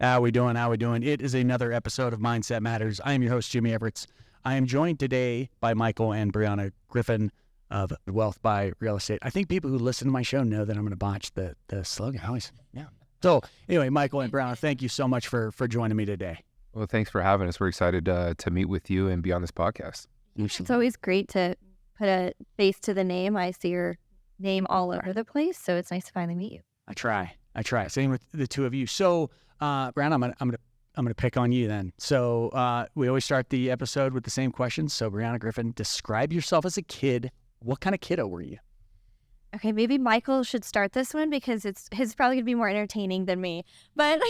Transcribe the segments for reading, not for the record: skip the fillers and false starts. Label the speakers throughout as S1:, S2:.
S1: How we doing? How we doing? It is another episode of Mindset Matters. I am your host, Jimmy Everett. I am joined today by Michael and Brianna Griffin of Wealth by Real Estate. I think people who listen to my show know that I'm going to botch the slogan. Yeah. So anyway, Michael and Brianna, thank you so much for joining me today.
S2: Well, thanks for having us. We're excited to meet with you and be on this podcast.
S3: It's always great to put a face to the name. I see your name all over the place, so it's nice to finally meet you.
S1: I try. Same with the two of you. So, Brianna, I'm gonna pick on you then. So, we always start the episode with the same questions. So, Brianna Griffin, describe yourself as a kid. What kind of kiddo were you?
S3: Okay, maybe Michael should start this one because his probably gonna be more entertaining than me. But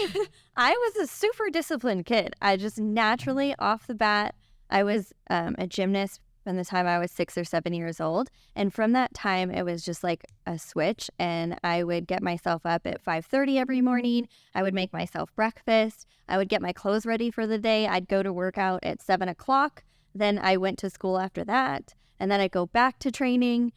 S3: I was a super disciplined kid. I just naturally, off the bat, I was a gymnast from the time I was 6 or 7 years old. And from that time, it was just like a switch. And I would get myself up at 5:30 every morning. I would make myself breakfast. I would get my clothes ready for the day. I'd go to work out at 7 o'clock. Then I went to school after that. And then I'd go back to training.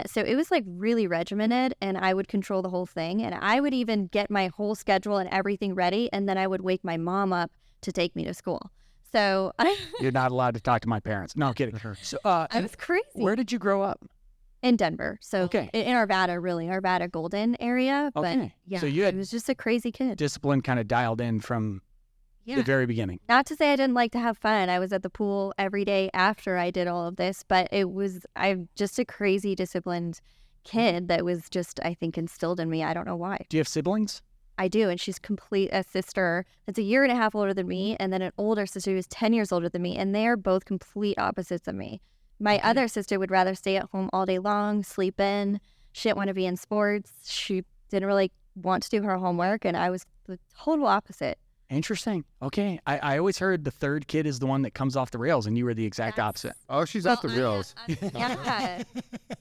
S3: So it was like really regimented, and I would control the whole thing. And I would even get my whole schedule and everything ready. And then I would wake my mom up to take me to school. So
S1: You're not allowed to talk to my parents. No, I'm kidding. So,
S3: I was crazy.
S1: Where did you grow up?
S3: In Denver. So
S1: Okay.
S3: in Arvada, Golden area. But
S1: Okay.
S3: yeah,
S1: So you
S3: I
S1: had
S3: was just a crazy kid.
S1: discipline kind of dialed in from
S3: Yeah.
S1: the very beginning.
S3: Not to say I didn't like to have fun. I was at the pool every day after I did all of this, but I'm just a crazy disciplined kid that was just, I think, instilled in me. I don't know why.
S1: Do you have siblings?
S3: I do, and she's a sister that's a year and a half older than me, and then an older sister who's 10 years older than me, and they're both complete opposites of me. My other sister would rather stay at home all day long, sleep in. She didn't want to be in sports. She didn't really want to do her homework, and I was the total opposite.
S1: Interesting. Okay. I always heard the third kid is the one that comes off the rails, and you were the exact opposite.
S2: Oh, she's off the rails.
S3: Yeah,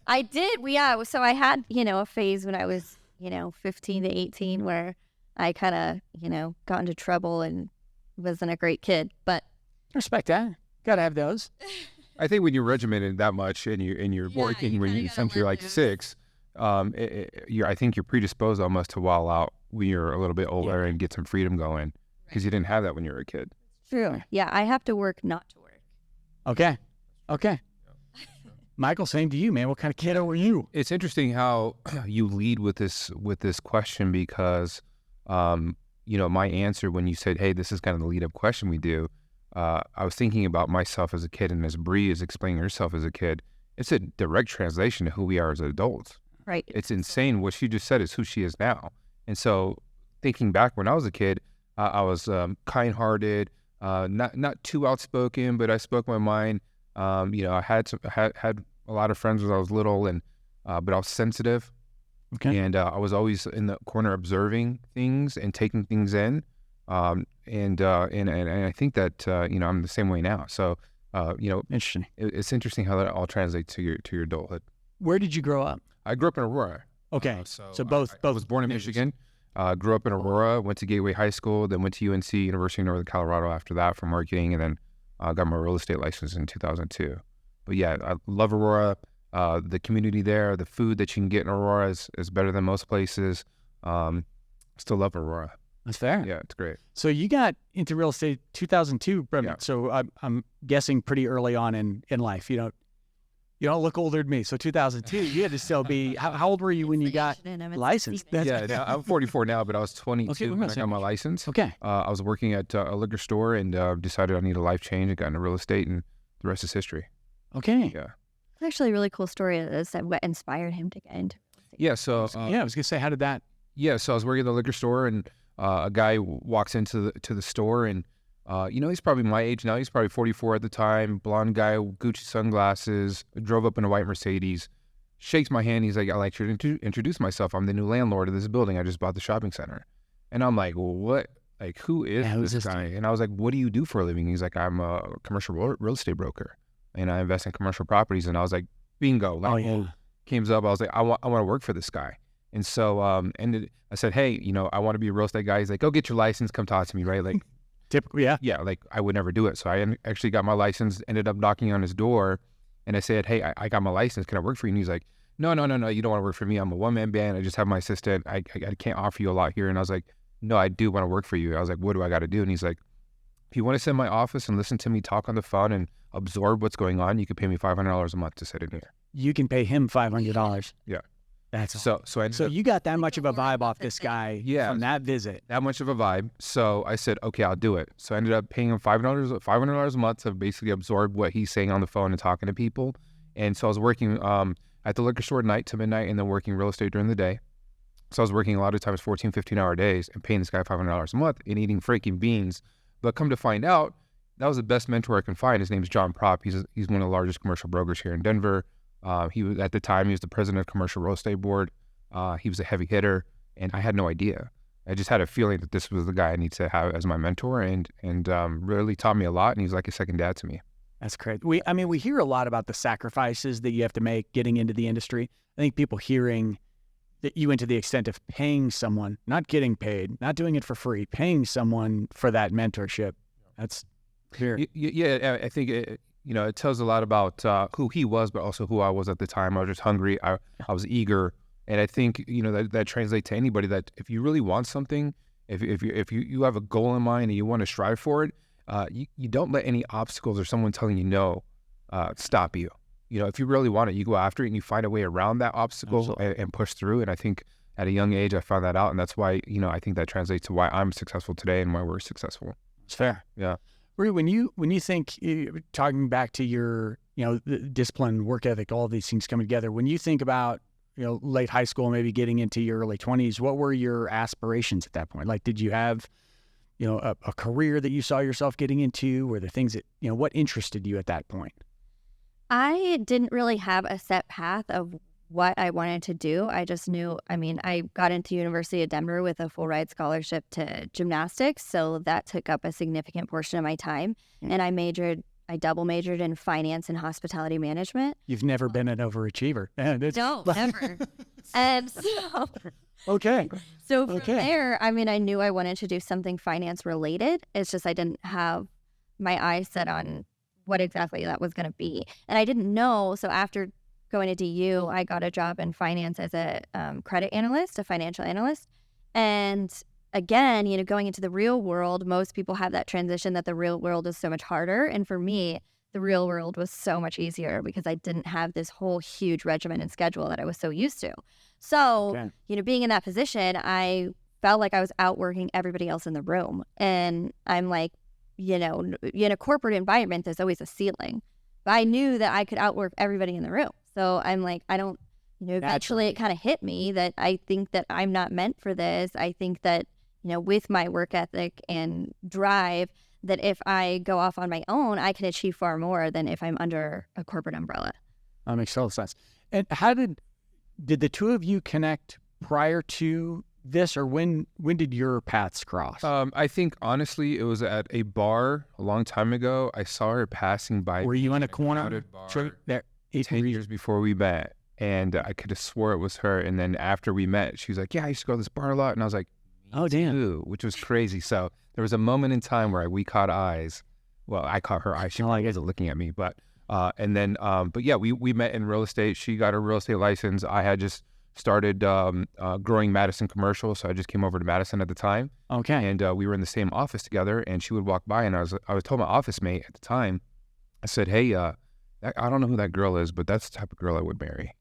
S3: I did. Yeah, so I had, a phase when I was, 15 to 18 where I kind of, got into trouble and wasn't a great kid. But
S1: Respect that. Gotta have those.
S2: I think when you're regimented that much and you're working when since you're like 6, I think you're predisposed almost to wall out when you're a little bit older and get some freedom going because you didn't have that when you were a kid.
S3: True. Yeah, I have to work not to work.
S1: Okay. Michael, same to you, man. What kind of kiddo were you?
S2: It's interesting how you lead with this question because, my answer when you said, hey, this is kind of the lead up question we do. I was thinking about myself as a kid, and as Bree is explaining herself as a kid, it's a direct translation to who we are as adults.
S3: Right.
S2: It's insane. What she just said is who she is now. And so thinking back when I was a kid, I was kind-hearted, not too outspoken, but I spoke my mind. I had a lot of friends when I was little, and but I was sensitive.
S1: Okay.
S2: And I was always in the corner observing things and taking things in. And I think that I'm the same way now. So
S1: Interesting.
S2: it's interesting how that all translates to your adulthood.
S1: Where did you grow up?
S2: I grew up in Aurora.
S1: Okay. So both
S2: I was born in Michigan. Grew up in Aurora. Went to Gateway High School. Then went to UNC, University of Northern Colorado. After that, for marketing, and then got my real estate license in 2002. But yeah, I love Aurora. The community there, the food that you can get in Aurora is better than most places. Still love Aurora.
S1: That's fair.
S2: Yeah, it's great.
S1: So you got into real estate 2002,
S2: Yeah.
S1: So I'm guessing pretty early on in life. You don't look older than me. So 2002, you had to still be. How old were you when you got licensed?
S2: Yeah, I'm 44 now, but I was 22
S1: Okay,
S2: when I got my license.
S1: Okay.
S2: I was working at a liquor store and decided I need a life change. I got into real estate, and the rest is history.
S1: Okay.
S2: Yeah.
S3: It's actually a really cool story is that what inspired him to get into real estate.
S2: Yeah. So
S1: I was gonna say, how did that?
S2: Yeah, so I was working at the liquor store, and a guy walks into the store, and he's probably my age now. He's probably 44 at the time. Blonde guy, Gucci sunglasses, drove up in a white Mercedes, shakes my hand. He's like, "I'd like to introduce myself. I'm the new landlord of this building. I just bought the shopping center." And I'm like, "Well, what? Like, who is this guy?" And I was like, "What do you do for a living?" He's like, "I'm a commercial real estate broker, and I invest in commercial properties." And I was like, "Bingo!" Came up. I was like, "I want to work for this guy." And so, I said, "Hey, I want to be a real estate guy." He's like, "Go get your license. Come talk to me." Right? Like,
S1: typically, yeah.
S2: Yeah, like I would never do it. So I actually got my license, ended up knocking on his door, and I said, "Hey, I got my license. Can I work for you?" And he's like, No. You don't want to work for me. I'm a one-man band. I just have my assistant. I can't offer you a lot here. And I was like, no, I do want to work for you. I was like, what do I got to do? And he's like, if you want to sit in my office and listen to me talk on the phone and absorb what's going on, you could pay me $500 a month to sit in here.
S1: You can pay him $500.
S2: Yeah.
S1: That's
S2: So I ended
S1: So
S2: up,
S1: you got that much of a vibe off this guy from that visit.
S2: that much of a vibe. So I said, okay, I'll do it. So I ended up paying him $500 a month to basically absorb what he's saying on the phone and talking to people. And so I was working at the liquor store at night to midnight and then working real estate during the day. So I was working a lot of times 14, 15-hour days and paying this guy $500 a month and eating freaking beans. But come to find out, that was the best mentor I can find. His name is John Prop. He's one of the largest commercial brokers here in Denver. He was, at the time, he was the president of Commercial Real Estate Board. He was a heavy hitter, and I had no idea. I just had a feeling that this was the guy I need to have as my mentor, and really taught me a lot. And he's like a second dad to me.
S1: That's crazy. We hear a lot about the sacrifices that you have to make getting into the industry. I think people hearing that you went to the extent of paying someone, not getting paid, not doing it for free, paying someone for that mentorship. That's clear.
S2: Yeah, I think it tells a lot about who he was, but also who I was at the time. I was just hungry. I was eager, and I think that translates to anybody. That if you really want something, if you have a goal in mind and you want to strive for it, you don't let any obstacles or someone telling you no stop you. If you really want it, you go after it and you find a way around that obstacle and push through. And I think at a young age, I found that out, and that's why I think that translates to why I'm successful today and why we're successful.
S1: It's fair.
S2: Yeah.
S1: When you think, talking back to your the discipline, work ethic, all these things coming together, when you think about late high school, maybe getting into your early 20s, what were your aspirations at that point? Like, did you have a career that you saw yourself getting into? Were there things that what interested you at that point?
S3: I didn't really have a set path of what I wanted to do. I just knew, I got into University of Denver with a full ride scholarship to gymnastics. So that took up a significant portion of my time. And I double majored in finance and hospitality management.
S1: You've never been an overachiever.
S3: No, never. And so,
S1: okay.
S3: So from there, I knew I wanted to do something finance related. It's just I didn't have my eyes set on what exactly that was going to be. And I didn't know. So after going to DU, I got a job in finance as a credit analyst, a financial analyst. And again, going into the real world, most people have that transition that the real world is so much harder. And for me, the real world was so much easier because I didn't have this whole huge regimen and schedule that I was so used to. So, being in that position, I felt like I was outworking everybody else in the room. And I'm like, in a corporate environment, there's always a ceiling. But I knew that I could outwork everybody in the room. So I'm like, I don't, eventually it kind of hit me that I think that I'm not meant for this. I think that, with my work ethic and drive, that if I go off on my own, I can achieve far more than if I'm under a corporate umbrella.
S1: That makes total sense. And how did the two of you connect prior to this, or when did your paths cross?
S2: I think honestly, it was at a bar a long time ago. I saw her passing by.
S1: Were you in a corner?
S2: There, 10 years before we met, and I could have swore it was her. And then after we met, she was like, "Yeah, I used to go to this bar a lot," and I was like,
S1: "Oh, damn,"
S2: too, which was crazy. So there was a moment in time where we caught eyes. Well, I caught her eyes. She wasn't looking at me, but yeah, we met in real estate. She got her real estate license. I had just started growing Madison commercial, so I just came over to Madison at the time.
S1: Okay.
S2: And we were in the same office together, and she would walk by, and I was told my office mate at the time, I said, "Hey, I don't know who that girl is, but that's the type of girl I would marry."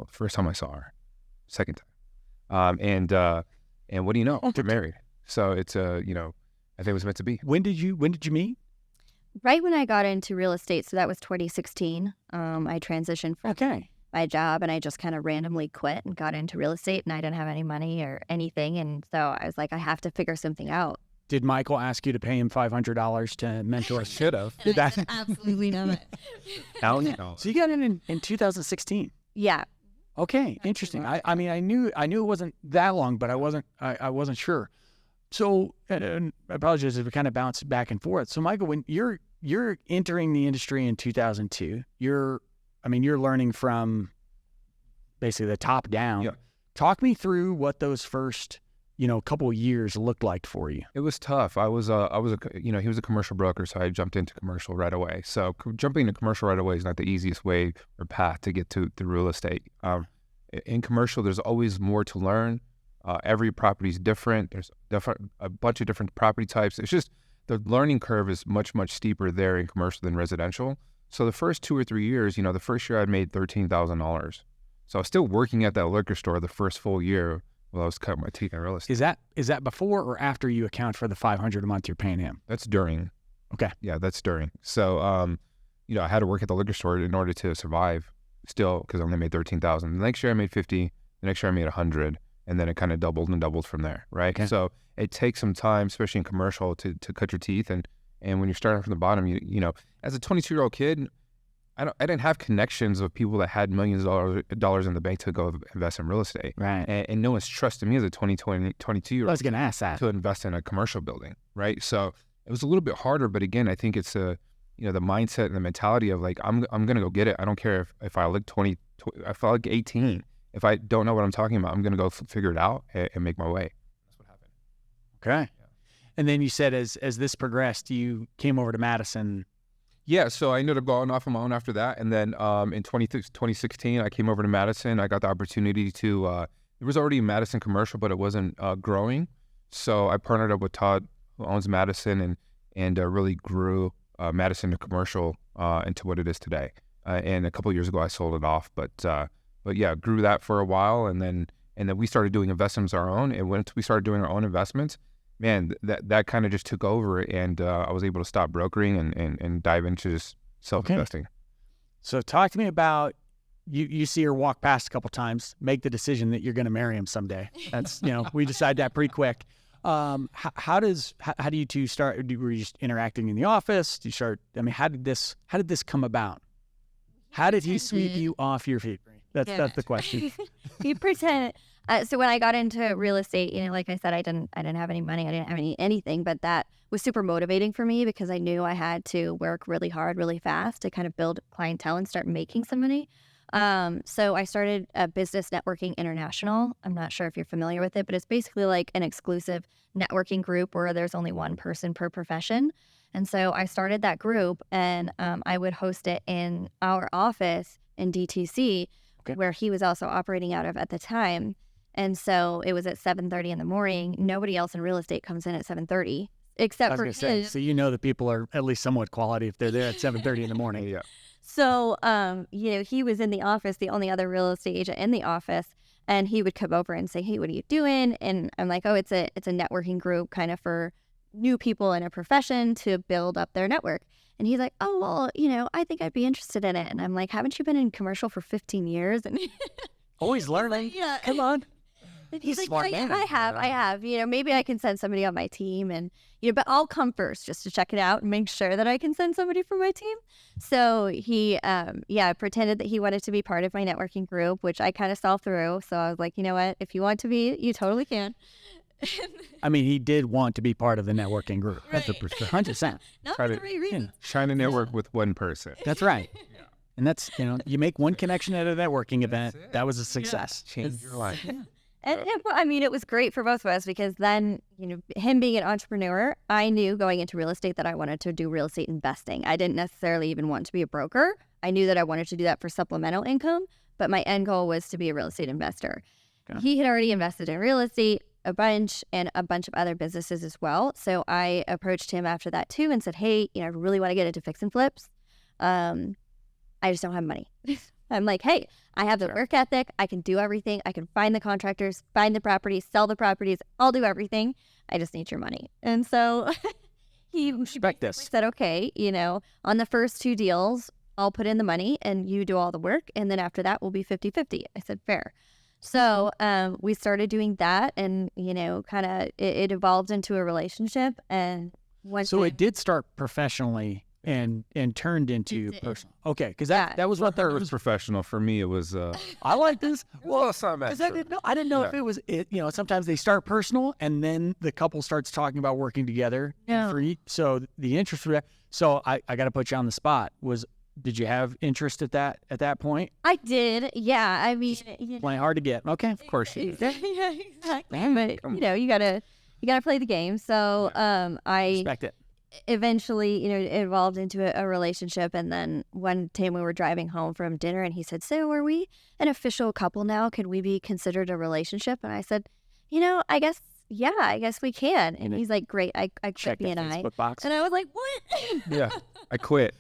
S2: First time I saw her, second time, and what do you know? They're married. So it's I think it was meant to be.
S1: When did you meet?
S3: Right when I got into real estate, so that was 2016. I transitioned from my job, and I just kind of randomly quit and got into real estate, and I didn't have any money or anything, and so I was like, I have to figure something out.
S1: Did Michael ask you to pay him $500 to mentor?
S2: Should have.
S3: Absolutely not.
S2: No.
S1: So you got in 2016.
S3: Yeah.
S1: Okay, interesting. I knew it wasn't that long, but I wasn't sure. So, and I apologize if we kind of bounced back and forth. So, Michael, when you're entering the industry in 2002, you're learning from basically the top down.
S2: Yeah.
S1: Talk me through what those first couple of years looked like for you.
S2: It was tough. he was a commercial broker, so I jumped into commercial right away. So jumping into commercial right away is not the easiest way or path to get to real estate. In commercial, there's always more to learn. Every property is different. There's a bunch of different property types. It's just the learning curve is much, much steeper there in commercial than residential. So the first 2 or 3 years, the first year I made $13,000. So I was still working at that liquor store the first full year while I was cutting my teeth in real estate.
S1: Is that before or after you account for the $500 a month you're paying him?
S2: That's during.
S1: Okay.
S2: Yeah, that's during. So, I had to work at the liquor store in order to survive still because I only made $13,000. The next year I made 50. The next year I made 100. And then it kind of doubled and doubled from there, right?
S1: Okay.
S2: So it takes some time, especially in commercial, to cut your teeth. And when you're starting from the bottom, as a 22-year-old kid, I didn't have connections of people that had millions of dollars in the bank to go invest in real estate.
S1: Right.
S2: And no one's trusted me as a 22-year-old
S1: I was going to ask that.
S2: to invest in a commercial building, right? So it was a little bit harder, but again, I think it's the mindset and the mentality of like, I'm going to go get it. I don't care if I look 20, if I look 18. If I don't know what I'm talking about, I'm going to go figure it out and make my way. That's what happened.
S1: Okay. Yeah. And then you said as this progressed, you came over to Madison.
S2: Yeah, so I ended up going off on my own after that. And then in 2016, I came over to Madison. I got the opportunity to, there was already a Madison commercial, but it wasn't growing. So I partnered up with Todd, who owns Madison, and really grew Madison to commercial into what it is today. And a couple of years ago, I sold it off. But yeah, grew that for a while, and then we started doing investments our own. And once we started doing our own investments, man, that kind of just took over, and I was able to stop brokering and dive into just self-investing.
S1: Okay. So talk to me about you see her walk past a couple times, make the decision that you're going to marry him someday. That's we decide that pretty quick. How do you two start? Were you just interacting in the office? Do you start? I mean, how did this come about? How did he sweep you off your feet? That's the question.
S3: You pretend. So when I got into real estate, like I said, I didn't have any money. I didn't have anything, but that was super motivating for me because I knew I had to work really hard, really fast to kind of build clientele and start making some money. So I started a Business Networking International. I'm not sure if you're familiar with it, but it's basically like an exclusive networking group where there's only one person per profession. And so I started that group, and I would host it in our office in DTC, where he was also operating out of at the time. And so it was at 7:30 in the morning. Nobody else in real estate comes in at 7:30 except for him.
S1: So the people are at least somewhat quality if they're there at 7:30 in the morning.
S2: Yeah.
S3: So, he was in the office, the only other real estate agent in the office, and he would come over and say, "Hey, what are you doing?" And I'm like, "Oh, it's a networking group kind of for new people in a profession to build up their network." And he's like, "Oh, well, I think I'd be interested in it." And I'm like, "Haven't you been in commercial for 15 years?" And
S1: always learning.
S3: Yeah.
S1: Come on.
S3: And he's like,
S1: smart man.
S3: I have. Maybe I can send somebody on my team, and but I'll come first just to check it out and make sure that I can send somebody from my team. So he, pretended that he wanted to be part of my networking group, which I kind of saw through. So I was like, you know what? If you want to be, you totally can.
S1: I mean, he did want to be part of the networking group.
S3: Right.
S1: That's 100%.
S3: Not for the right reason.
S2: Trying to network with one person.
S1: That's right. Yeah. And that's, you make one connection at a networking event. That was a success.
S2: Change your life.
S3: Yeah. And it was great for both of us because then, him being an entrepreneur, I knew going into real estate that I wanted to do real estate investing. I didn't necessarily even want to be a broker. I knew that I wanted to do that for supplemental income, but my end goal was to be a real estate investor. Okay. He had already invested in real estate a bunch and a bunch of other businesses as well. So I approached him after that too and said, "Hey, I really want to get into fix and flips. I just don't have money." I'm like, "Hey, I have the work ethic. I can do everything. I can find the contractors, find the properties, sell the properties. I'll do everything. I just need your money." And so he said, "Okay, on the first 2 deals, I'll put in the money and you do all the work. And then after that, we'll be 50-50. I said, "Fair." So we started doing that, and, kind of it evolved into a relationship. And
S1: it did start professionally and turned into personal. Okay, because that was what
S2: it was professional. For me, it was.
S1: I like this.
S2: Well, it's not
S1: I didn't know if it was. Sometimes they start personal, and then the couple starts talking about working together.
S3: Yeah.
S1: So the interest for that. So I got to put you on the spot. Did you have interest at that point?
S3: I did. Yeah. I mean,
S1: playing hard to get. Okay, of course you did.
S3: Yeah, exactly. But you gotta play the game. So I
S1: respect it.
S3: Eventually, it evolved into a relationship. And then one time we were driving home from dinner, and he said, "So are we an official couple now? Could we be considered a relationship?" And I said, I guess, yeah, I guess we can. And he's like, great, I quit
S1: Check the
S3: BNI.
S1: Facebook box.
S3: And I was like, what?
S2: Yeah, I quit.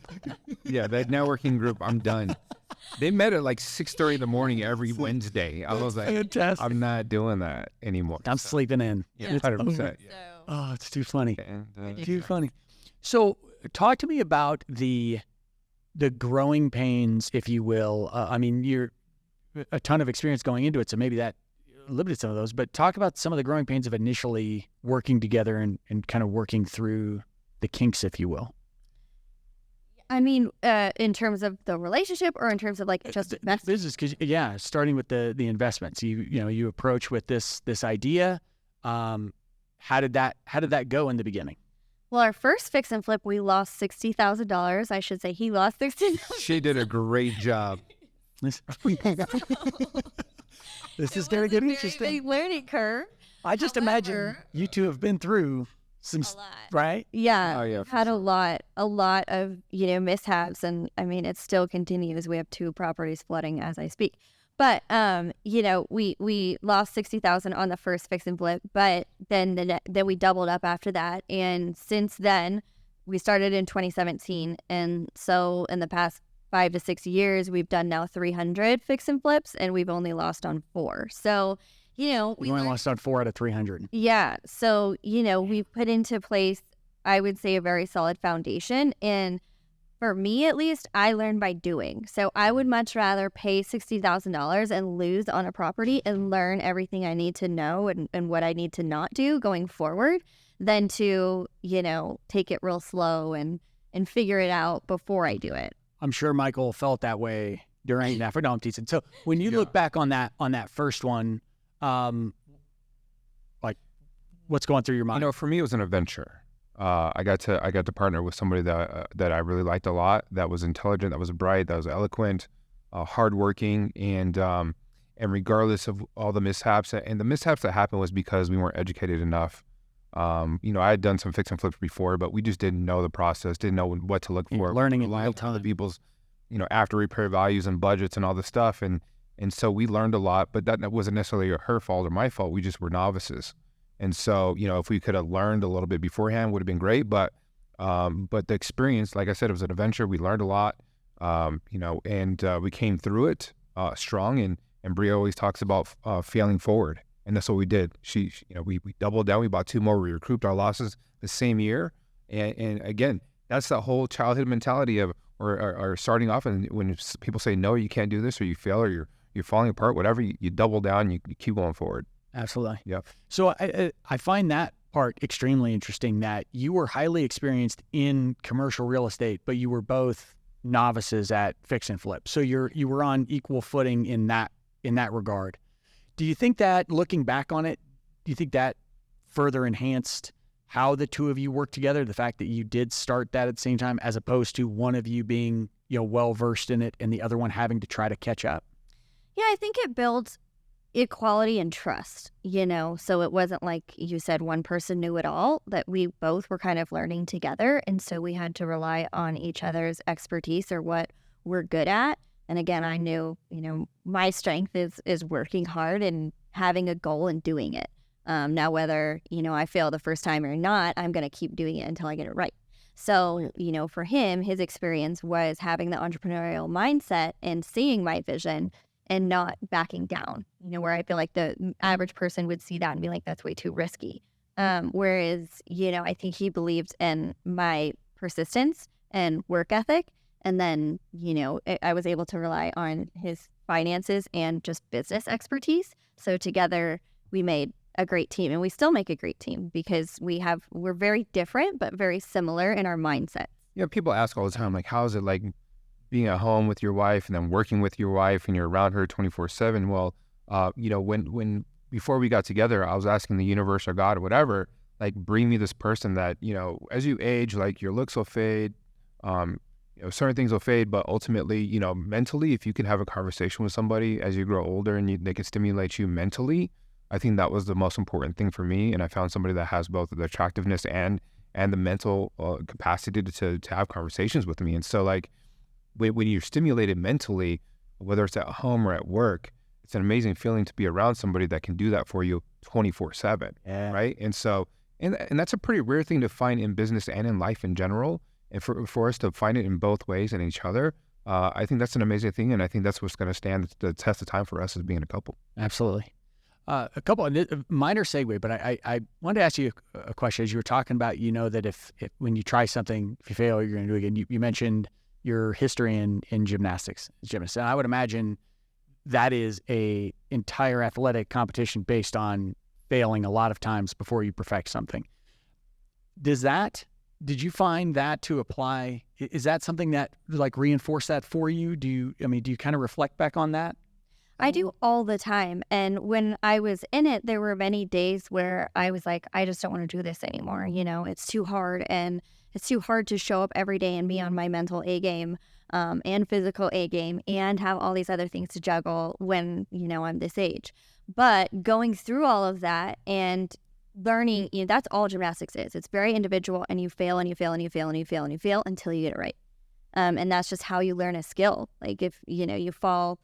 S2: Yeah, that networking group, I'm done. They met at like 6:30 in the morning every Wednesday. I was like,
S1: Fantastic.
S2: I'm not doing that anymore.
S1: I'm sleeping in.
S2: Yeah,
S1: It's
S2: 100%.
S1: over.
S2: Yeah.
S1: Oh, it's too funny.
S2: And,
S1: Too funny. So talk to me about the growing pains, if you will. I mean, you're a ton of experience going into it, so maybe that limited some of those, but talk about some of the growing pains of initially working together and kind of working through the kinks, if you will.
S3: I mean, in terms of the relationship or in terms of like just investment?
S1: Business, because starting with the investments, you approach with this idea. How did that go in the beginning?
S3: Well, our first fix and flip, we lost $60,000. I should say he lost $60,000.
S2: she did a great job.
S1: This is going to get interesting.
S3: Big learning curve.
S1: I just imagine you two have been through some, right?
S3: Yeah.
S2: Oh, yeah,
S3: We've had a lot of, mishaps. And I mean, it still continues. We have 2 properties flooding as I speak. But, we lost $60,000 on the first fix and flip, but then we doubled up after that. And since then, we started in 2017. And so in the past 5 to 6 years, we've done now 300 fix and flips, and we've only lost on 4. So, we
S1: only lost on 4 out of 300.
S3: Yeah. So, we've put into place, I would say, a very solid foundation. And for me, at least, I learn by doing. So I would much rather pay $60,000 and lose on a property and learn everything I need to know and what I need to not do going forward than to, take it real slow and figure it out before I do it.
S1: I'm sure Michael felt that way during that. No, I'm teasing. So when you look back on that first one, like what's going through your mind?
S2: For me, it was an adventure. I got to partner with somebody that I really liked a lot. That was intelligent, that was bright, that was eloquent, hardworking, and regardless of all the mishaps, and the mishaps that happened was because we weren't educated enough. I had done some fix and flips before, but we just didn't know the process, didn't know what to look for.
S1: Learning in
S2: a
S1: real
S2: ton of
S1: time.
S2: people's, after repair values and budgets and all this stuff, and so we learned a lot. But that wasn't necessarily her fault or my fault. We just were novices. And so, if we could have learned a little bit beforehand, would have been great. But the experience, like I said, it was an adventure. We learned a lot, and we came through it strong. And Bria always talks about failing forward, and that's what we did. We doubled down. We bought 2 more. We recouped our losses the same year. And again, that's the whole childhood mentality of or starting off. And when people say no, you can't do this, or you fail, or you're falling apart, whatever, you double down. You keep going forward.
S1: Absolutely.
S2: Yeah.
S1: So I find that part extremely interesting, that you were highly experienced in commercial real estate, but you were both novices at fix and flip. So you were on equal footing in that regard. Do you think that, looking back on it, do you think that further enhanced how the two of you worked together? The fact that you did start that at the same time, as opposed to one of you being well versed in it and the other one having to try to catch up?
S3: Yeah, I think it builds equality and trust, so it wasn't like you said one person knew it all, that we both were kind of learning together. And so we had to rely on each other's expertise or what we're good at. And again, I knew, my strength is working hard and having a goal and doing it. Now, whether, I fail the first time or not, I'm going to keep doing it until I get it right. So, for him, his experience was having the entrepreneurial mindset and seeing my vision and not backing down, where I feel like the average person would see that and be like, that's way too risky. Whereas, I think he believed in my persistence and work ethic. And then, I was able to rely on his finances and just business expertise. So together we made a great team, and we still make a great team because we're very different, but very similar in our mindset.
S2: People ask all the time, like, how is it like being at home with your wife and then working with your wife and you're around her 24/7? Well, when before we got together, I was asking the universe or God or whatever, like, bring me this person that, as you age, like, your looks will fade, certain things will fade, but ultimately, mentally, if you can have a conversation with somebody as you grow older and they can stimulate you mentally, I think that was the most important thing for me. And I found somebody that has both the attractiveness and the mental capacity to have conversations with me. And so, like, when you're stimulated mentally, whether it's at home or at work, it's an amazing feeling to be around somebody that can do that for you 24/7, right? And so, and that's a pretty rare thing to find in business and in life in general. And for us to find it in both ways in each other, I think that's an amazing thing. And I think that's what's going to stand the test of time for us as being a couple.
S1: Absolutely. A couple of minor segue, but I wanted to ask you a question. As you were talking about, that if when you try something, if you fail, you're going to do it again. You mentioned your history in gymnastics, gymnast. And I would imagine that is a entire athletic competition based on failing a lot of times before you perfect something. Did you find that to apply? Is that something that like reinforce that for you? Do you kind of reflect back on that?
S3: I do all the time. And when I was in it, there were many days where I was like, I just don't want to do this anymore. It's too hard, and it's too hard to show up every day and be on my mental A game and physical A game and have all these other things to juggle when, I'm this age. But going through all of that and learning, that's all gymnastics is. It's very individual, and you fail and you fail and you fail and you fail and you fail until you get it right. And that's just how you learn a skill. Like if, you fall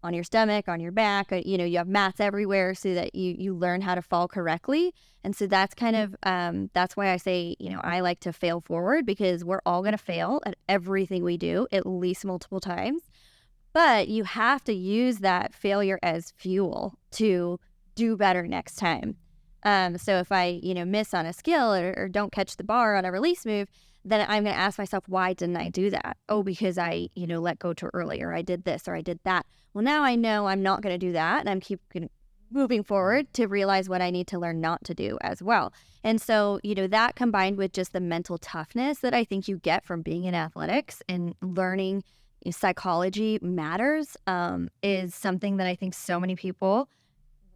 S3: on your stomach, on your back, you have mats everywhere so that you learn how to fall correctly. And so that's kind of, that's why I say, I like to fail forward, because we're all going to fail at everything we do at least multiple times. But you have to use that failure as fuel to do better next time. So if I, miss on a skill or don't catch the bar on a release move, then I'm going to ask myself, why didn't I do that? Oh, because I, let go too early, or I did this, or I did that. Well, now I know I'm not going to do that, and I'm keep moving forward to realize what I need to learn not to do as well. And so, that combined with just the mental toughness that I think you get from being in athletics and learning psychology matters, is something that I think so many people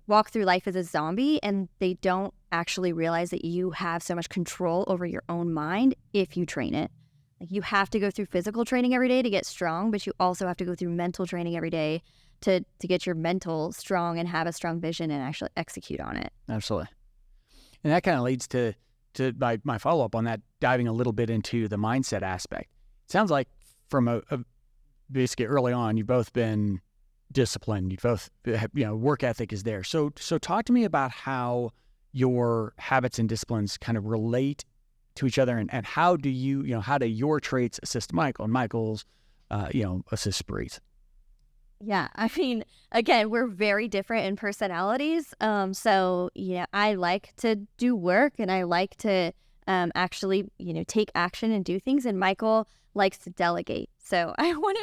S3: walk through life as a zombie, and they don't actually realize that you have so much control over your own mind if you train it. Like, you have to go through physical training every day to get strong, but you also have to go through mental training every day to get your mental strong and have a strong vision and actually execute on it.
S1: Absolutely. And that kind of leads to my follow-up on that, diving a little bit into the mindset aspect. It sounds like from basically early on, you've both been disciplined. You both, work ethic is there. So talk to me about how your habits and disciplines kind of relate to each other, and how do how do your traits assist Michael, and Michael's, assist Breeze?
S3: Yeah, I mean, again, we're very different in personalities. So I like to do work, and I like to actually, take action and do things. And Michael likes to delegate. So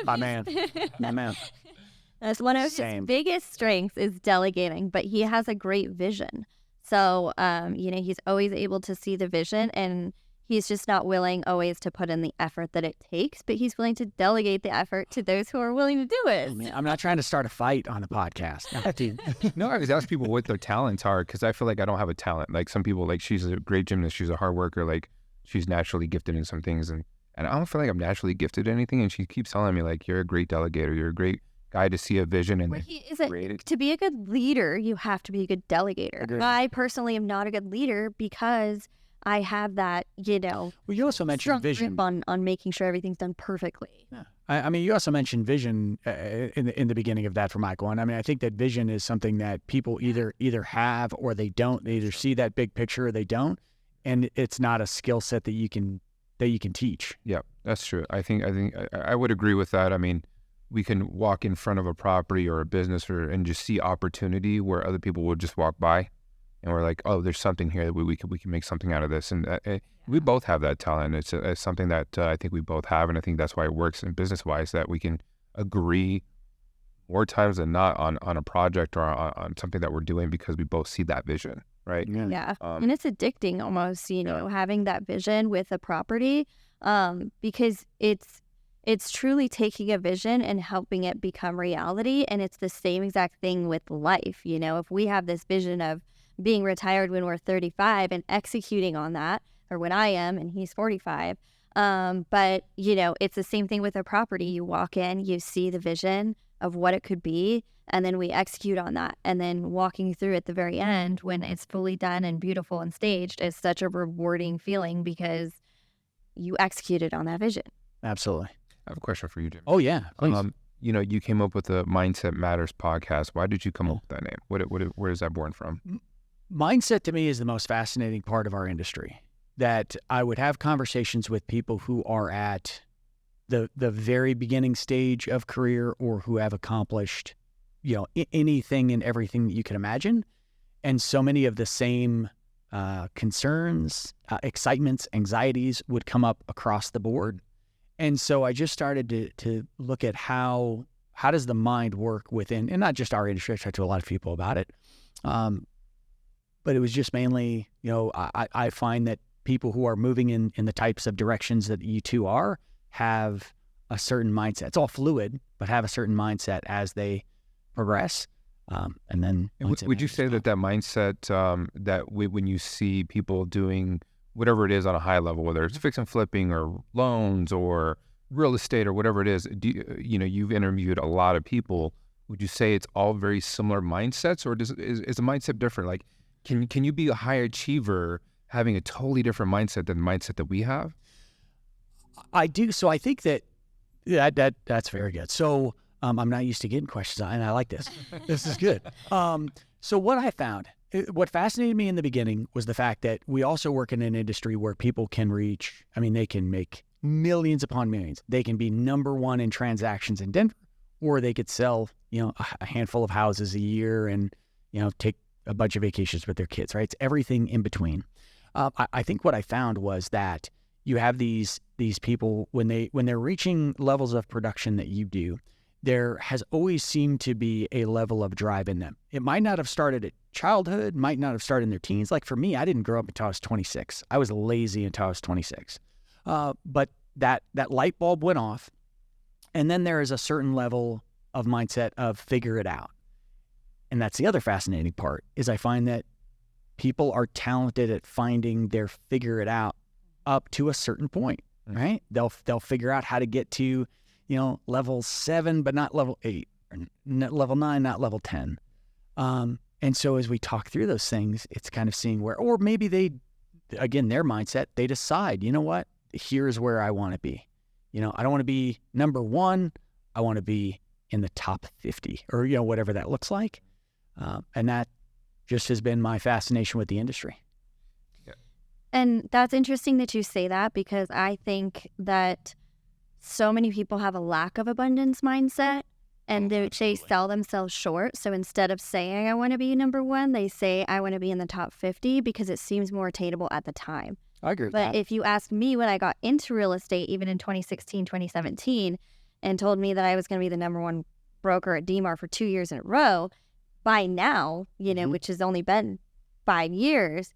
S1: My man.
S3: That's one of his biggest strengths is delegating, but he has a great vision. So, he's always able to see the vision, and he's just not willing always to put in the effort that it takes, but he's willing to delegate the effort to those who are willing to do it.
S1: I'm not trying to start a fight on the podcast.
S2: No, I always ask people what their talents are, because I feel like I don't have a talent. Like some people, like she's a great gymnast, she's a hard worker, like she's naturally gifted in some things, and I don't feel like I'm naturally gifted in anything. And she keeps telling me, like, you're a great delegator, you're a great guy to see a vision and create it.
S3: To be a good leader, you have to be a good delegator.
S1: Agreed.
S3: I personally am not a good leader because I have that,
S1: Well, you also mentioned vision
S3: on making sure everything's done perfectly.
S1: Yeah. I mean, you also mentioned vision in the beginning of that for Michael, and I mean, I think that vision is something that people either have or they don't. They either see that big picture or they don't, and it's not a skill set that you can teach.
S2: Yeah, that's true. I think I would agree with that. I mean, we can walk in front of a property or a business and just see opportunity where other people would just walk by, and we're like, oh, there's something here that we can make something out of this. And we both have that talent. It's something that I think we both have, and I think that's why it works in business wise, that we can agree more times than not on a project or on something that we're doing because we both see that vision, right?
S3: Yeah. And it's addicting almost, having that vision with a property, because it's truly taking a vision and helping it become reality. And it's the same exact thing with life. If we have this vision of being retired when we're 35 and executing on that, or when I am and he's 45. But, it's the same thing with a property. You walk in, you see the vision of what it could be, and then we execute on that. And then walking through at the very end when it's fully done and beautiful and staged is such a rewarding feeling because you executed on that vision.
S1: Absolutely.
S2: I have a question for you, Jim.
S1: Oh, yeah, please.
S2: you came up with the Mindset Matters podcast. Why did you come up with that name? Where is that born from?
S1: Mindset to me is the most fascinating part of our industry, that I would have conversations with people who are at the very beginning stage of career or who have accomplished, anything and everything that you can imagine. And so many of the same concerns, excitements, anxieties would come up across the board. And so I just started to look at how does the mind work within, and not just our industry, I talked to a lot of people about it. But it was just mainly, I find that people who are moving in the types of directions that you two are have a certain mindset. It's all fluid, but have a certain mindset as they progress. And then
S2: would you say that mindset when you see people doing whatever it is on a high level, whether it's fix and flipping or loans or real estate or whatever it is, you've interviewed a lot of people. Would you say it's all very similar mindsets, or is the mindset different? Like, can you be a high achiever having a totally different mindset than the mindset that we have?
S1: I do. So I think that's very good. So I'm not used to getting questions, and I like this. This is good. So what I found, what fascinated me in the beginning was the fact that we also work in an industry where people can reach, they can make millions upon millions. They can be number one in transactions in Denver, or they could sell, a handful of houses a year and, take a bunch of vacations with their kids, right? It's everything in between. I think what I found was that you have these people when they're reaching levels of production that you do, there has always seemed to be a level of drive in them. It might not have started at childhood, might not have started in their teens. Like for me, I didn't grow up until I was 26. I was lazy until I was 26. But that light bulb went off, and then there is a certain level of mindset of figure it out. And that's the other fascinating part, is I find that people are talented at finding their figure it out up to a certain point, right? They'll figure out how to get to, level 7, but not level 8, or level 9, not level 10. And so as we talk through those things, it's kind of seeing where, or maybe their mindset, they decide, you know what, here's where I want to be. I don't want to be number 1. I want to be in the top 50 or, whatever that looks like. And that just has been my fascination with the industry.
S2: Yeah.
S3: And that's interesting that you say that, because I think that so many people have a lack of abundance mindset, and they sell themselves short. So instead of saying I want to be number 1, they say I want to be in the top 50 because it seems more attainable at the time.
S1: I agree with that.
S3: But if you asked me when I got into real estate, even in 2016, 2017, and told me that I was going to be the number 1 broker at DMAR for 2 years in a row, by now, which has only been 5 years,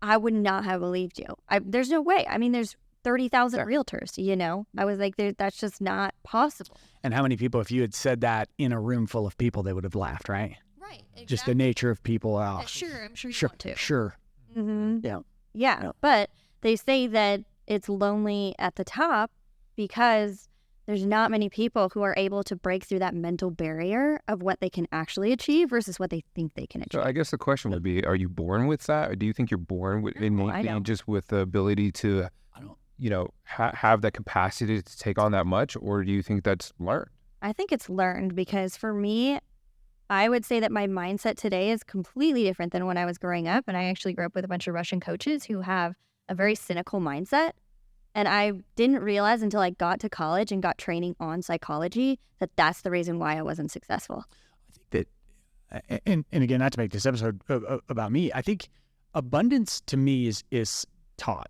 S3: I would not have believed you. There's no way. There's 30,000 realtors, I was like, that's just not possible.
S1: And how many people, if you had said that in a room full of people, they would have laughed, right?
S3: Right. Exactly.
S1: Just the nature of people.
S3: Sure, I'm sure you want to.
S1: Sure.
S3: Mm-hmm.
S1: Yeah.
S3: Yeah. But they say that it's lonely at the top because there's not many people who are able to break through that mental barrier of what they can actually achieve versus what they think they can achieve.
S2: So I guess the question would be, are you born with that? Or do you think you're born with innately just with the ability to, have that capacity to take on that much? Or do you think that's learned?
S3: I think it's learned, because for me, I would say that my mindset today is completely different than when I was growing up. And I actually grew up with a bunch of Russian coaches who have a very cynical mindset. And I didn't realize until I got to college and got training on psychology that that's the reason why I wasn't successful.
S1: I think that, and again, not to make this episode about me, I think abundance to me is taught.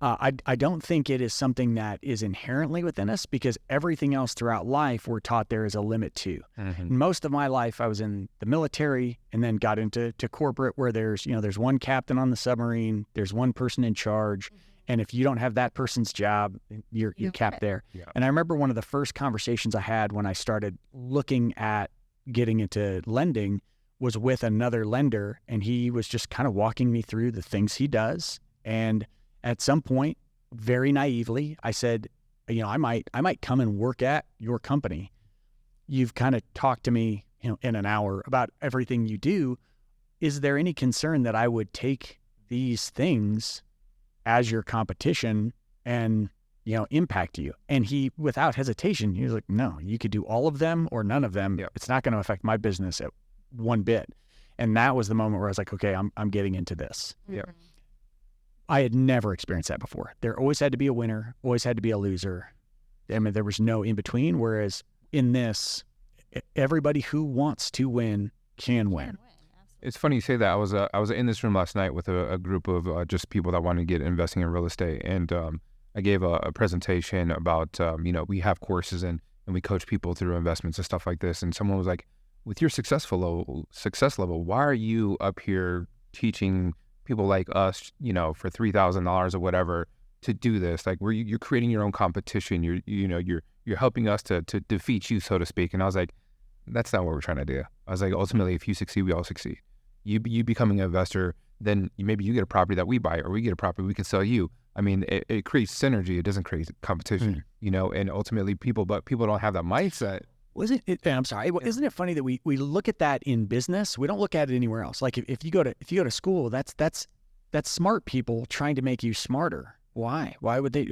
S1: I don't think it is something that is inherently within us, because everything else throughout life we're taught there is a limit to. Mm-hmm. Most of my life I was in the military and then got into corporate, where there's one captain on the submarine, there's one person in charge. Mm-hmm. And if you don't have that person's job, you're capped there. Yeah. And I remember one of the first conversations I had when I started looking at getting into lending was with another lender, and he was just kind of walking me through the things he does. And at some point, very naively, I said, I might come and work at your company. You've kind of talked to me, in an hour about everything you do. Is there any concern that I would take these things as your competition and impact you? And he, without hesitation, he was like, no, you could do all of them or none of them.
S2: Yep.
S1: It's not going to affect my business at one bit. And that was the moment where I was like, okay, I'm getting into this.
S2: Yep.
S1: I had never experienced that before. There always had to be a winner, always had to be a loser. I mean, there was no in between. Whereas in this, everybody who wants to win can win.
S2: It's funny you say that. I was in this room last night with a group of just people that want to get investing in real estate, and I gave a presentation about we have courses and we coach people through investments and stuff like this. And someone was like, with your success level, why are you up here teaching people like us, for $3,000 or whatever to do this? Like, you're creating your own competition. You're helping us to defeat you, so to speak. And I was like, that's not what we're trying to do. I was like, ultimately, if you succeed, we all succeed. You becoming an investor, then maybe you get a property that we buy, or we get a property we can sell you. I mean, it creates synergy. It doesn't create competition, and ultimately people don't have that mindset.
S1: Wasn't it? I'm sorry. Yeah. Isn't it funny that we look at that in business? We don't look at it anywhere else. Like if you go to school, that's smart people trying to make you smarter. Why? Why would they?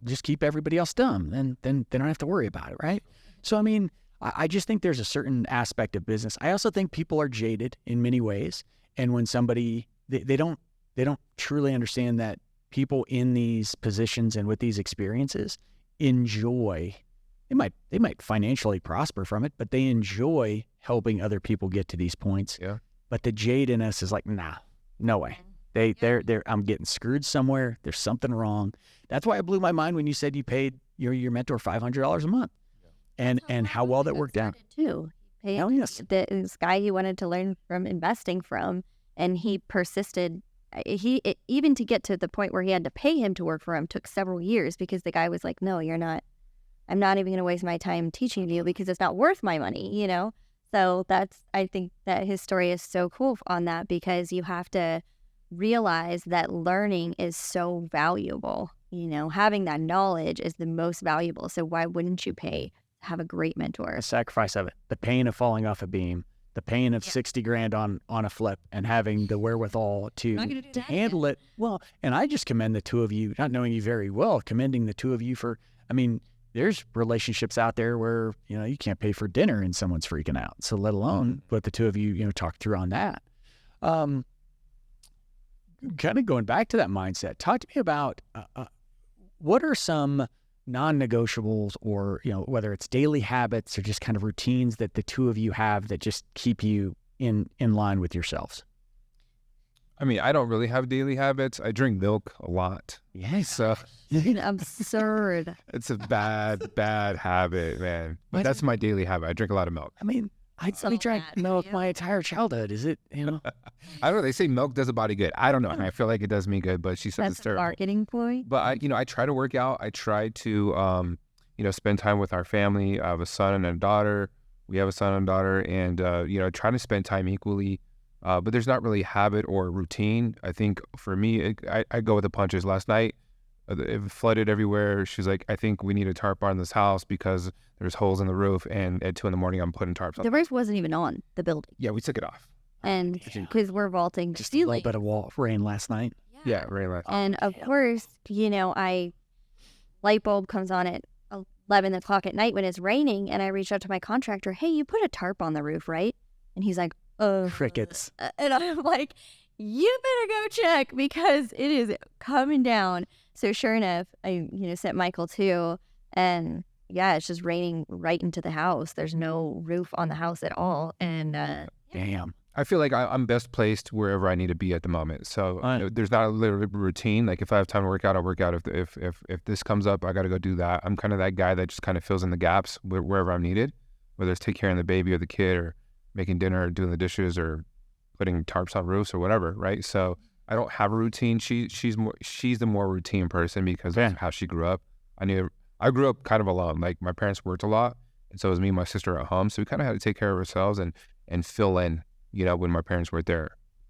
S1: Just keep everybody else dumb, and then they don't have to worry about it, right? So I mean, I just think there's a certain aspect of business. I also think people are jaded in many ways, and when somebody they don't truly understand that people in these positions and with these experiences enjoy. They might financially prosper from it, but they enjoy helping other people get to these points.
S2: Yeah.
S1: But the jade in us is like, nah, no way. I'm getting screwed somewhere. There's something wrong. That's why it blew my mind when you said you paid your mentor $500 a month, and how well that worked out.
S3: Too.
S1: Hell yes.
S3: This guy he wanted to learn from investing from, and he persisted. Even to get to the point where he had to pay him to work for him took several years, because the guy was like, no, you're not. I'm not even going to waste my time teaching you because it's not worth my money, So I think that his story is so cool on that, because you have to realize that learning is so valuable. Having that knowledge is the most valuable. So why wouldn't you pay to have a great mentor?
S1: The sacrifice of it, the pain of falling off a beam, the pain of 60 grand on a flip, and having the wherewithal to handle it. Well, and I just commend the two of you, not knowing you very well, commending the two of you for, there's relationships out there where, you can't pay for dinner and someone's freaking out. So let alone what the two of you, talk through on that. Kind of going back to that mindset, talk to me about what are some non-negotiables, or, whether it's daily habits or just kind of routines that the two of you have that just keep you in line with yourselves?
S2: I don't really have daily habits. I drink milk a lot.
S1: Yes.
S2: So
S3: Absurd.
S2: it's a bad habit, man. But that's my daily habit. I drink a lot of milk.
S1: I drank milk my entire childhood. Is it,
S2: I don't know. They say milk does a body good. I don't know. I feel like it does me good, but she says it's terrible.
S3: That's a marketing ploy.
S2: But I try to work out. I try to, spend time with our family. I have a son and a daughter. We have a son and a daughter, and trying to spend time equally. But there's not really habit or routine. I think for me, I go with the punches. Last night, it flooded everywhere. She's like, I think we need a tarp on this house because there's holes in the roof. And at 2 a.m, I'm putting tarps on.
S3: The roof wasn't even on the building.
S2: Yeah, we took it off.
S3: And because we're vaulting
S1: just
S3: ceiling.
S1: a little bit of rain last night?
S2: Yeah, rain last night.
S3: And of course, light bulb comes on at 11 o'clock at night when it's raining. And I reached out to my contractor, hey, you put a tarp on the roof, right? And he's like,
S1: crickets.
S3: And I'm like, you better go check because it is coming down. So sure enough, I sent Michael too, and yeah, it's just raining right into the house. There's no roof on the house at all, and
S1: damn.
S2: I feel like I'm best placed wherever I need to be at the moment. So there's not a little routine. Like if I have time to work out, I'll work out. If this comes up, I got to go do that. I'm kind of that guy that just kind of fills in the gaps wherever I'm needed, whether it's take care of the baby or the kid or making dinner or doing the dishes or putting tarps on roofs or whatever, right? So I don't have a routine. She's the more routine person because of how she grew up. I grew up kind of alone. Like my parents worked a lot, and so it was me and my sister at home. So we kind of had to take care of ourselves and fill in, when my parents weren't there.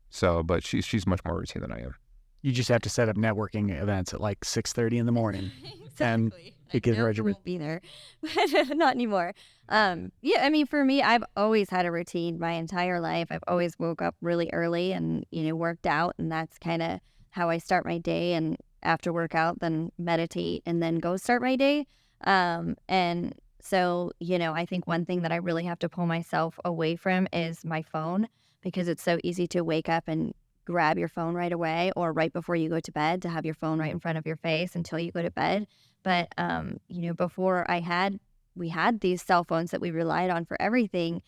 S2: So, but she's much more routine than I am.
S1: You just have to set up networking events at like 6:30 in the morning.
S3: Exactly.
S1: And it gets regimented.
S3: Won't be there, but not anymore. For me, I've always had a routine my entire life. I've always woke up really early and worked out, and that's kind of how I start my day. And after workout, then meditate, and then go start my day. And so, I think one thing that I really have to pull myself away from is my phone, because it's so easy to wake up and grab your phone right away, or right before you go to bed to have your phone right in front of your face until you go to bed. But, before we had these cell phones that we relied on for everything.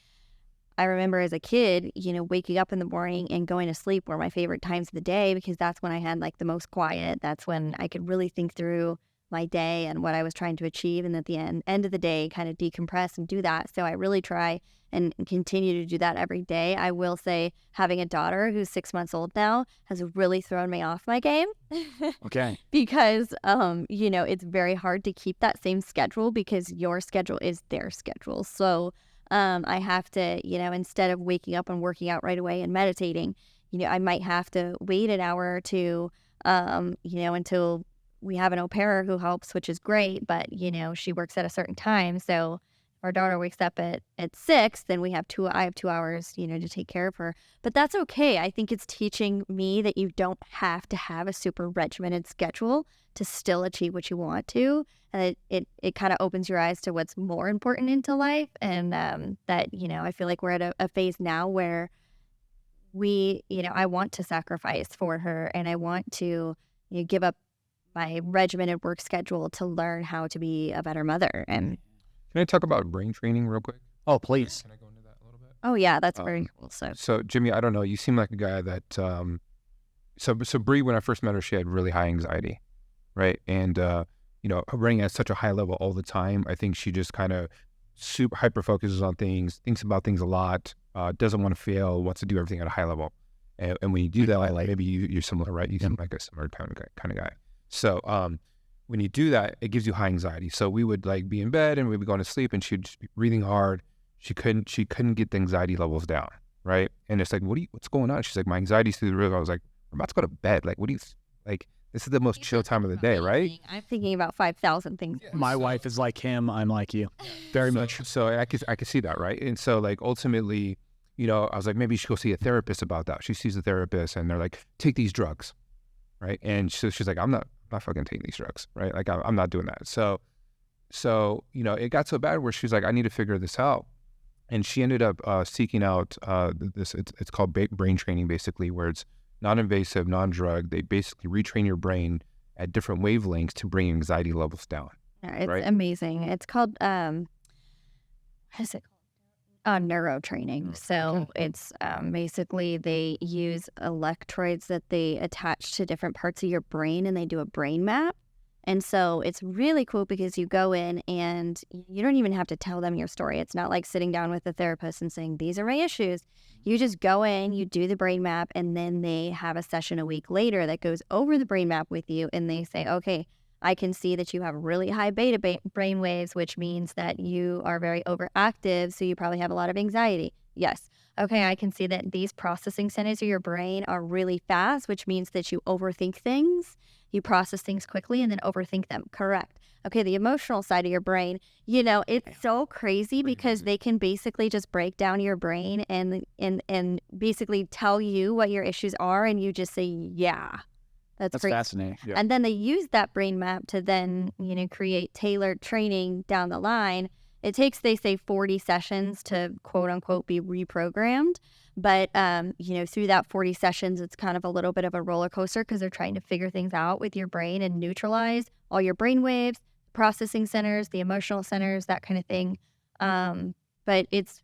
S3: I remember as a kid, waking up in the morning and going to sleep were my favorite times of the day, because that's when I had like the most quiet. That's when I could really think through my day and what I was trying to achieve. And at the end of the day, kind of decompress and do that. So I really try and continue to do that every day. I will say having a daughter who's 6 months old now has really thrown me off my game.
S1: Okay.
S3: Because, it's very hard to keep that same schedule, because your schedule is their schedule. So I have to, instead of waking up and working out right away and meditating, I might have to wait an hour or two, until we have an au pair who helps, which is great. But, she works at a certain time. So if our daughter wakes up at 6, then I have 2 hours, to take care of her. But that's okay. I think it's teaching me that you don't have to have a super regimented schedule to still achieve what you want to. And it kind of opens your eyes to what's more important into life. And that, I feel like we're at a phase now where I want to sacrifice for her, and I want to give up my regimented work schedule to learn how to be a better mother. And
S2: Can I talk about brain training real quick?
S1: Oh, please.
S2: Can I go into that a little bit?
S3: oh yeah, that's very cool.
S2: So Jimmy, I don't know. You seem like a guy that, so Bree, when I first met her, she had really high anxiety, right? And, her running at such a high level all the time, I think she just kind of super hyper focuses on things, thinks about things a lot, doesn't want to fail, wants to do everything at a high level. And when you do that, like maybe you're similar, right? You seem like a similar kind of guy. So when you do that, it gives you high anxiety. So we would like be in bed and we'd be going to sleep, and she'd just be breathing hard. She couldn't get the anxiety levels down, right? And it's like, what's going on? She's like, my anxiety's through the roof. I was like, I'm about to go to bed. Like, this is the most chill time of the day, right?
S3: I'm thinking about 5,000 things.
S1: My wife is like him. I'm like you. Very much.
S2: So I could see that, right? And so like ultimately, I was like, maybe you should go see a therapist about that. She sees a therapist and they're like, take these drugs, right? And she's like, I'm not fucking taking these drugs, right? Like I'm not doing that. So it got so bad where she's like, I need to figure this out. And she ended up seeking out this. It's called brain training, basically, where it's non-invasive, non-drug. They basically retrain your brain at different wavelengths to bring anxiety levels down.
S3: It's
S2: right?
S3: amazing. It's called what is it called? Neurotraining. So it's basically they use electrodes that they attach to different parts of your brain, and they do a brain map. And so it's really cool because you go in and you don't even have to tell them your story. It's not like sitting down with a therapist and saying, these are my issues. You just go in, you do the brain map, and then they have a session a week later that goes over the brain map with you. And they say, okay, I can see that you have really high beta brain waves, which means that you are very overactive. So you probably have a lot of anxiety. Yes. Okay, I can see that these processing centers of your brain are really fast, which means that you overthink things. You process things quickly and then overthink them. Correct. Okay, the emotional side of your brain, it's so crazy because they can basically just break down your brain and basically tell you what your issues are, and you just say, yeah. That's great.
S1: Fascinating. Yeah.
S3: And then they use that brain map to then, create tailored training down the line. It takes, they say, 40 sessions to quote unquote be reprogrammed. But, through that 40 sessions, it's kind of a little bit of a roller coaster because they're trying to figure things out with your brain and neutralize all your brain waves, processing centers, the emotional centers, that kind of thing. But it's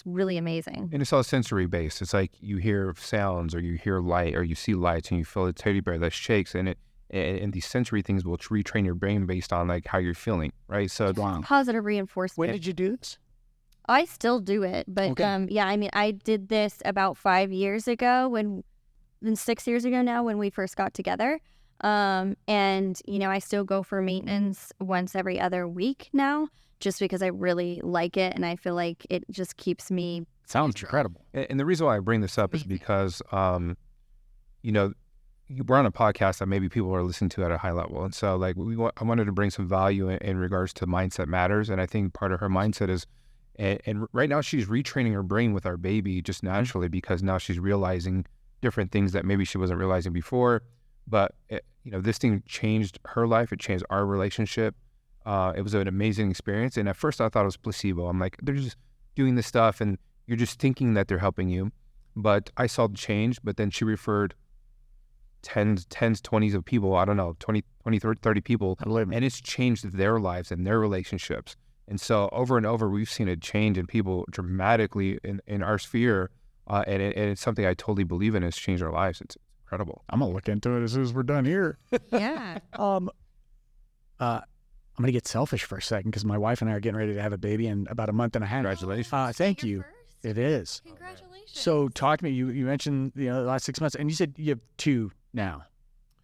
S3: really amazing.
S2: And it's all sensory based. It's like you hear sounds or you hear light or you see lights and you feel a teddy bear that shakes, and these sensory things will retrain your brain based on like how you're feeling, right? So
S3: positive reinforcement.
S1: When did you do this?
S3: I still do it, but
S1: okay.
S3: I did this about 5 years ago 6 years ago now when we first got together. And I still go for maintenance once every other week now, just because I really like it and I feel like it just keeps me.
S1: Sounds incredible.
S2: And the reason why I bring this up is because, we're on a podcast that maybe people are listening to at a high level. And so like I wanted to bring some value in regards to mindset matters. And I think part of her mindset is, and right now she's retraining her brain with our baby just naturally because now she's realizing different things that maybe she wasn't realizing before. But, this thing changed her life. It changed our relationship. It was an amazing experience. And at first I thought it was placebo. I'm like, they're just doing this stuff and you're just thinking that they're helping you. But I saw the change, but then she referred tens, 20s of people, I don't know, 20, 30 people, and it's changed their lives and their relationships. And so over and over, we've seen a change in people dramatically in our sphere, and it's something I totally believe in. It's changed our lives. It's incredible.
S1: I'm going to look into it as soon as we're done here.
S3: Yeah.
S1: I'm going to get selfish for a second because my wife and I are getting ready to have a baby in about a month and a half.
S2: Congratulations.
S1: Thank you.
S3: First?
S1: It is.
S3: Congratulations.
S1: So talk to me. You mentioned the last 6 months, and you said you have 2 now.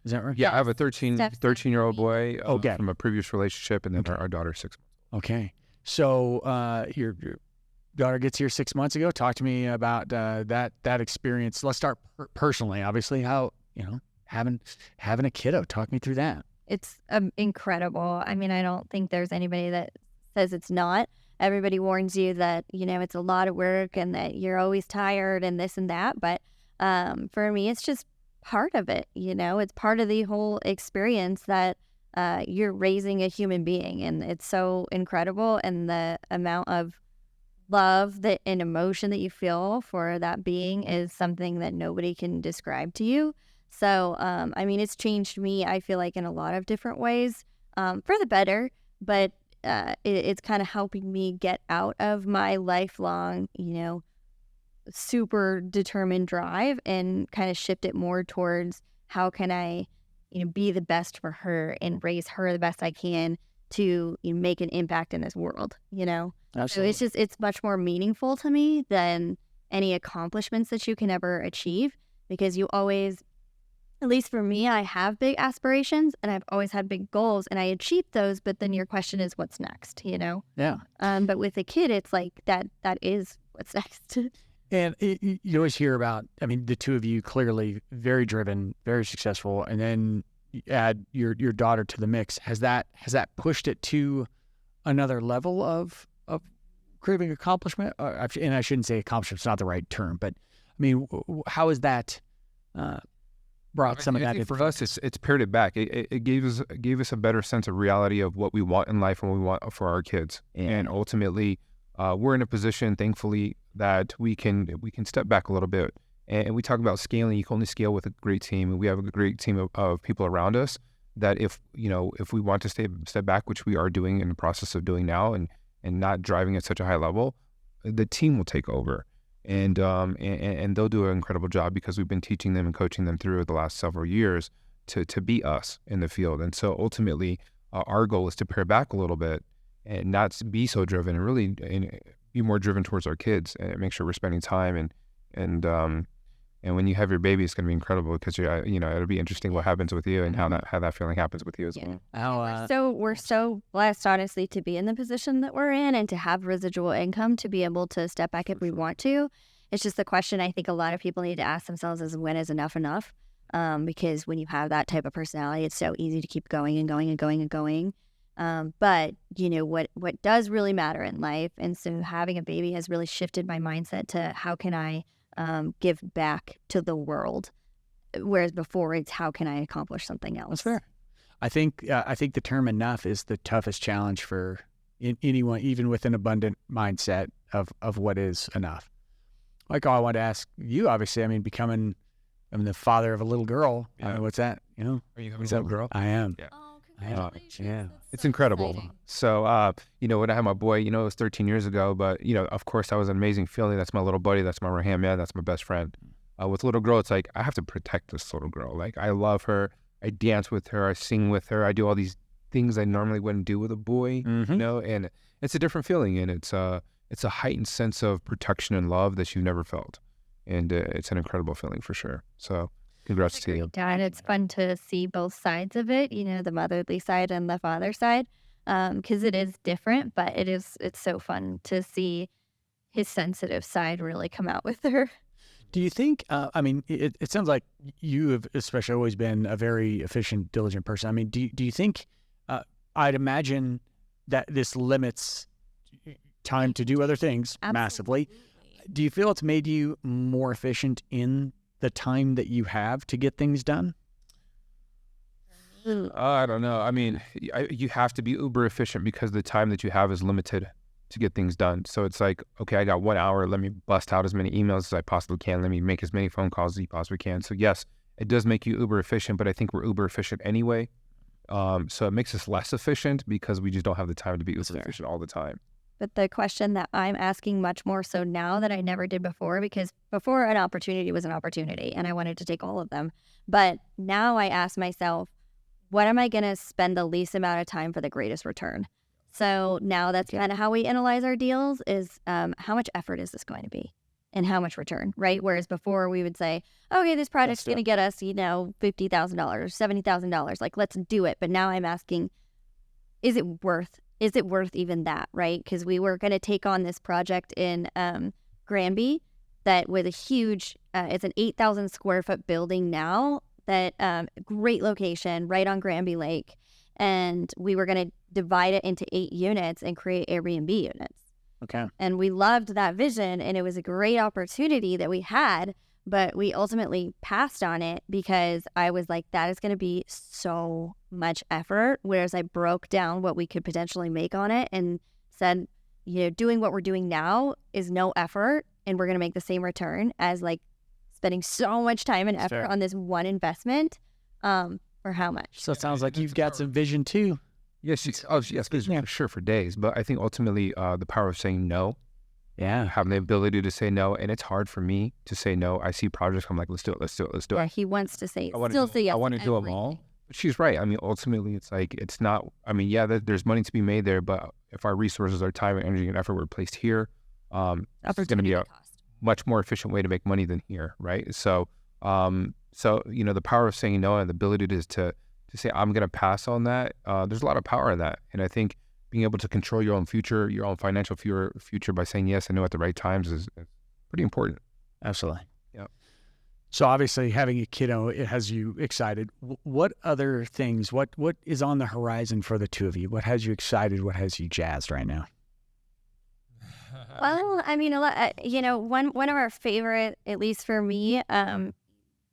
S1: Is that right?
S2: Yeah, I have a 13-year-old boy
S1: Okay.
S2: from a previous relationship, and then our daughter's 6 months.
S1: Okay. So your daughter gets here 6 months ago. Talk to me about that experience. Let's start personally. Obviously, how having a kiddo. Talk me through that.
S3: It's incredible. I mean, I don't think there's anybody that says it's not. Everybody warns you that, it's a lot of work and that you're always tired and this and that. But for me, it's just part of it. It's part of the whole experience that you're raising a human being. And it's so incredible. And the amount of love and emotion that you feel for that being is something that nobody can describe to you. So, I mean, it's changed me, I feel like, in a lot of different ways for the better, but it's kind of helping me get out of my lifelong, super determined drive and kind of shift it more towards how can I, be the best for her and raise her the best I can to make an impact in this world,
S1: Absolutely.
S3: So it's much more meaningful to me than any accomplishments that you can ever achieve, because you always, at least for me, I have big aspirations and I've always had big goals and I achieved those, but then your question is what's next,
S1: Yeah.
S3: But with a kid, it's like that is what's next.
S1: And you always hear about, I mean, the two of you clearly very driven, very successful, and then you add your daughter to the mix. Has that pushed it to another level of craving accomplishment? And I shouldn't say accomplishment's not the right term, but I mean, how has that brought some of
S2: I
S1: that
S2: think
S1: into
S2: for us, it's pared it back. It gave us a better sense of reality of what we want in life and what we want for our kids.
S1: Yeah.
S2: And ultimately, we're in a position, thankfully, that we can step back a little bit. And we talk about scaling. You can only scale with a great team, and we have a great team of people around us. That if we want to step back, which we are doing in the process of doing now, and not driving at such a high level, the team will take over. And they'll do an incredible job because we've been teaching them and coaching them through the last several years to be us in the field. And so ultimately, our goal is to pare back a little bit and not be so driven, and really be more driven towards our kids and make sure we're spending time. And when you have your baby, it's going to be incredible because it'll be interesting what happens with you and how that feeling happens with you as well.
S3: So we're so blessed, honestly, to be in the position that we're in and to have residual income to be able to step back if we want to. It's just the question I think a lot of people need to ask themselves is, when is enough enough? Because when you have that type of personality, it's so easy to keep going and going and going and going. But what does really matter in life, and so having a baby has really shifted my mindset to how can I give back to the world, whereas before it's how can I accomplish something else.
S1: That's fair. I think the term enough is the toughest challenge for anyone, even with an abundant mindset of what is enough. Michael, I wanted to ask you, obviously, becoming the father of a little girl.
S2: Yeah.
S1: I mean, what's that?
S2: Are you having a little girl?
S1: I am.
S2: Yeah.
S3: Oh,
S1: congratulations. Yeah.
S2: It's incredible.
S3: Exciting.
S2: So, when I had my boy, it was 13 years ago, but, of course, that was an amazing feeling. That's my little buddy. That's my right-hand man. That's my best friend. With little girl, it's like, I have to protect this little girl. Like, I love her. I dance with her. I sing with her. I do all these things I normally wouldn't do with a boy, and it's a different feeling. And it's a heightened sense of protection and love that you've never felt. And it's an incredible feeling for sure. So congrats to you.
S3: Dad, it's fun to see both sides of it, the motherly side and the father side, because it is different, but it's so fun to see his sensitive side really come out with her.
S1: Do you think, it sounds like you have especially always been a very efficient, diligent person. Do you think, I'd imagine that this limits time to do other things massively. Do you feel it's made you more efficient in the time that you have to get things done?
S2: I don't know. I mean, you have to be uber efficient because the time that you have is limited to get things done. So it's like, okay, I got 1 hour. Let me bust out as many emails as I possibly can. Let me make as many phone calls as you possibly can. So yes, it does make you uber efficient, but I think we're uber efficient anyway. So it makes us less efficient because we just don't have the time to be uber efficient all the time.
S3: But the question that I'm asking much more so now that I never did before, because before an opportunity was an opportunity and I wanted to take all of them. But now I ask myself, what am I going to spend the least amount of time for the greatest return? So now that's kind of how we analyze our deals is how much effort is this going to be and how much return, right? Whereas before we would say, okay, this project's going to get us, $50,000, $70,000. Like, let's do it. But now I'm asking, is it worth even that, right? Because we were going to take on this project in Granby that with a huge, it's an 8,000 square foot building now that great location right on Granby Lake. And we were going to divide it into 8 units and create Airbnb units.
S1: Okay.
S3: And we loved that vision and it was a great opportunity that we had, but we ultimately passed on it because I was like, that is going to be so much effort. Whereas I broke down what we could potentially make on it and said, doing what we're doing now is no effort and we're going to make the same return as like spending so much time and effort on this one investment. For how much?
S1: So it sounds like you've got some vision too.
S2: Yes, for sure for days. But I think ultimately the power of saying no.
S1: Yeah.
S2: Having the ability to say no. And it's hard for me to say no. I see projects, I'm like, let's do it.
S3: Yeah, he wants to say,
S2: say
S3: yes.
S2: I want to do them all. But she's right. I mean, ultimately, it's like, it's not, I mean, yeah, there's money to be made there. But if our resources, our time, energy, and effort were placed here, it's going to be a much more efficient way to make money than here, right? So, the power of saying no and the ability to say, I'm going to pass on that, there's a lot of power in that. And I think being able to control your own future, your own financial future by saying yes and no at the right times is pretty important.
S1: Absolutely.
S2: Yeah.
S1: So obviously having a kiddo, it has you excited. What other things, what is on the horizon for the two of you? What has you excited? What has you jazzed right now?
S3: Well, I mean, one of our favorite, at least for me,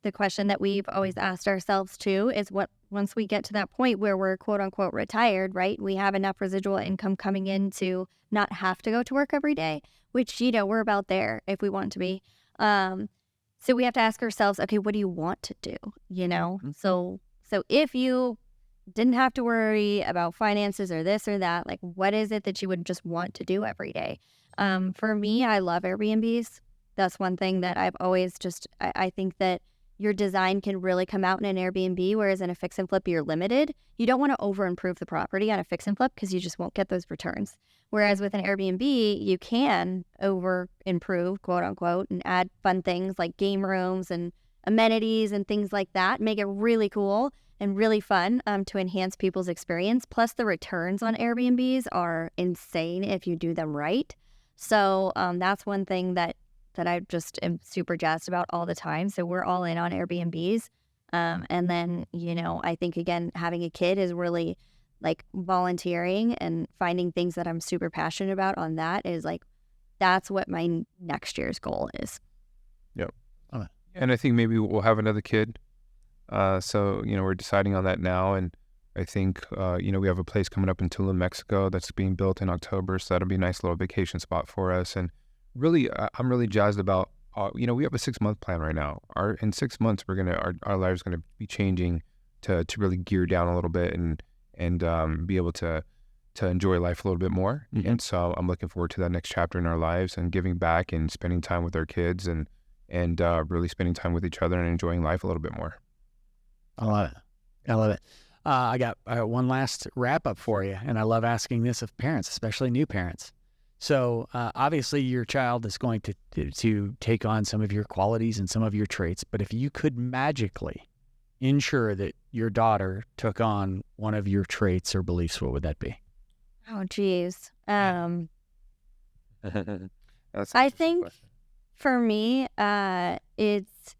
S3: the question that we've always asked ourselves too is once we get to that point where we're quote unquote retired, right? We have enough residual income coming in to not have to go to work every day, which, we're about there if we want to be. So we have to ask ourselves, okay, what do you want to do? So if you didn't have to worry about finances or this or that, like what is it that you would just want to do every day? For me, I love Airbnbs. That's one thing that I've always I think that your design can really come out in an Airbnb, whereas in a fix and flip, you're limited. You don't want to over improve the property on a fix and flip because you just won't get those returns. Whereas with an Airbnb, you can over improve, quote unquote, and add fun things like game rooms and amenities and things like that, make it really cool and really fun to enhance people's experience. Plus the returns on Airbnbs are insane if you do them right. So that's one thing that I just am super jazzed about all the time. So we're all in on Airbnbs. And then, I think, again, having a kid is really like volunteering and finding things that I'm super passionate about on that is like, that's what my next year's goal is.
S2: Yep. And I think maybe we'll have another kid. So, we're deciding on that now. And I think, we have a place coming up in Tulum, Mexico that's being built in October. So that'll be a nice little vacation spot for us. And really, I'm really jazzed about, we have a 6-month plan right now. In 6 months, our lives going to be changing to really gear down a little bit and be able to enjoy life a little bit more. Mm-hmm. And so I'm looking forward to that next chapter in our lives and giving back and spending time with our kids and really spending time with each other and enjoying life a little bit more.
S1: I love it. I got one last wrap up for you, and I love asking this of parents, especially new parents. So obviously your child is going to take on some of your qualities and some of your traits, but if you could magically ensure that your daughter took on one of your traits or beliefs, what would that be?
S3: Oh, geez. I think for me, it's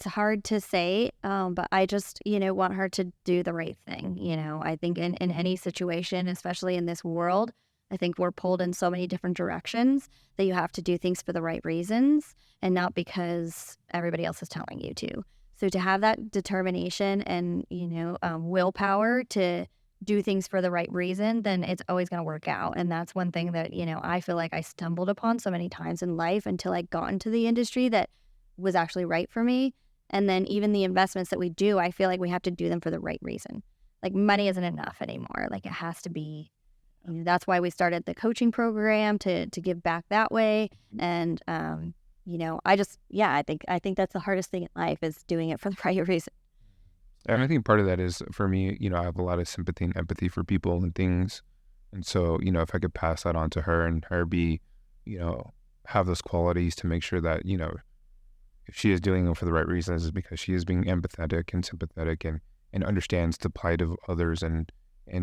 S3: hard to say, but I just, want her to do the right thing. I think in any situation, especially in this world, I think we're pulled in so many different directions that you have to do things for the right reasons and not because everybody else is telling you to. So to have that determination and, willpower to do things for the right reason, then it's always going to work out. And that's one thing that, I feel like I stumbled upon so many times in life until I got into the industry that was actually right for me. And then even the investments that we do, I feel like we have to do them for the right reason. Like money isn't enough anymore. Like it has to be, that's why we started the coaching program to give back that way. And, I think that's the hardest thing in life is doing it for the right reason.
S2: And I think part of that is for me, I have a lot of sympathy and empathy for people and things. And so, if I could pass that on to her and her be, have those qualities to make sure that, if she is doing it for the right reasons, is because she is being empathetic and sympathetic and understands the plight of others and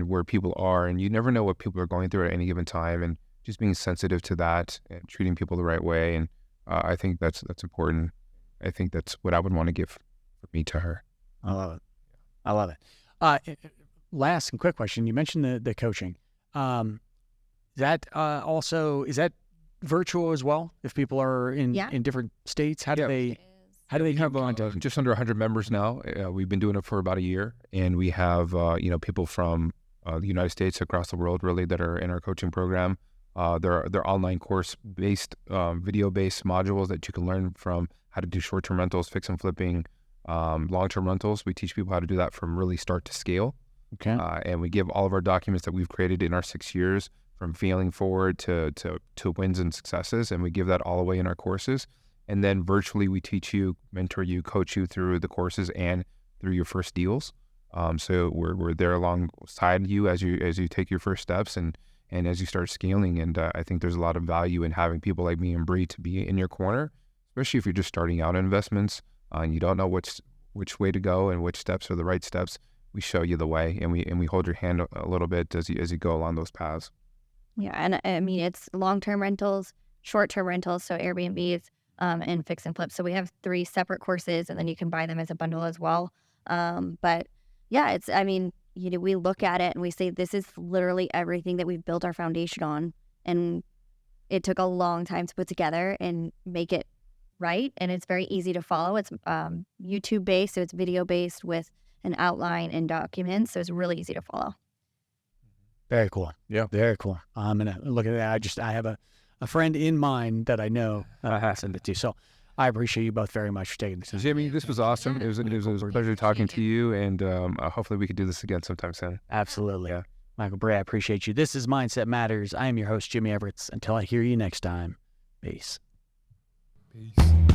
S2: where people are. And you never know what people are going through at any given time, and just being sensitive to that and treating people the right way. And I think that's important. I think that's what I would want to give for me to her.
S1: I love it. Last and quick question. You mentioned the coaching. Is that virtual as well? If people are in different states, how do they
S2: have just under 100 members now? We've been doing it for about a year, and we have people from the United States, across the world, really, that are in our coaching program. They're online course-based, video-based modules that you can learn from how to do short-term rentals, fix and flipping, long-term rentals. We teach people how to do that from really start to scale.
S1: Okay.
S2: And we give all of our documents that we've created in our 6 years, from failing forward to wins and successes, and we give that all away in our courses. And then virtually we teach you, mentor you, coach you through the courses and through your first deals. So we're there alongside you as you take your first steps and as you start scaling. And I think there's a lot of value in having people like me and Bree to be in your corner, especially if you're just starting out in investments and you don't know which way to go and which steps are the right steps. We show you the way, and we hold your hand a little bit as you go along those paths.
S3: Yeah, and I mean, it's long-term rentals, short-term rentals, so Airbnbs, and fix and flip. So we have 3 separate courses, and then you can buy them as a bundle as well. But yeah, we look at it and we say, this is literally everything that we've built our foundation on. And it took a long time to put together and make it right. And it's very easy to follow. It's YouTube-based, so it's video-based with an outline and documents. So it's really easy to follow.
S1: Very cool.
S2: Yeah.
S1: Very cool. I'm going to look at that. I have a friend in mind that I know send it to. So I appreciate you both very much for taking this.
S2: Jimmy, this was awesome. It was a pleasure talking to you, and hopefully we could do this again sometime soon.
S1: Absolutely.
S2: Yeah.
S1: Michael Bray, I appreciate you. This is Mindset Matters. I am your host, Jimmy Everett. Until I hear you next time, peace.
S2: Peace.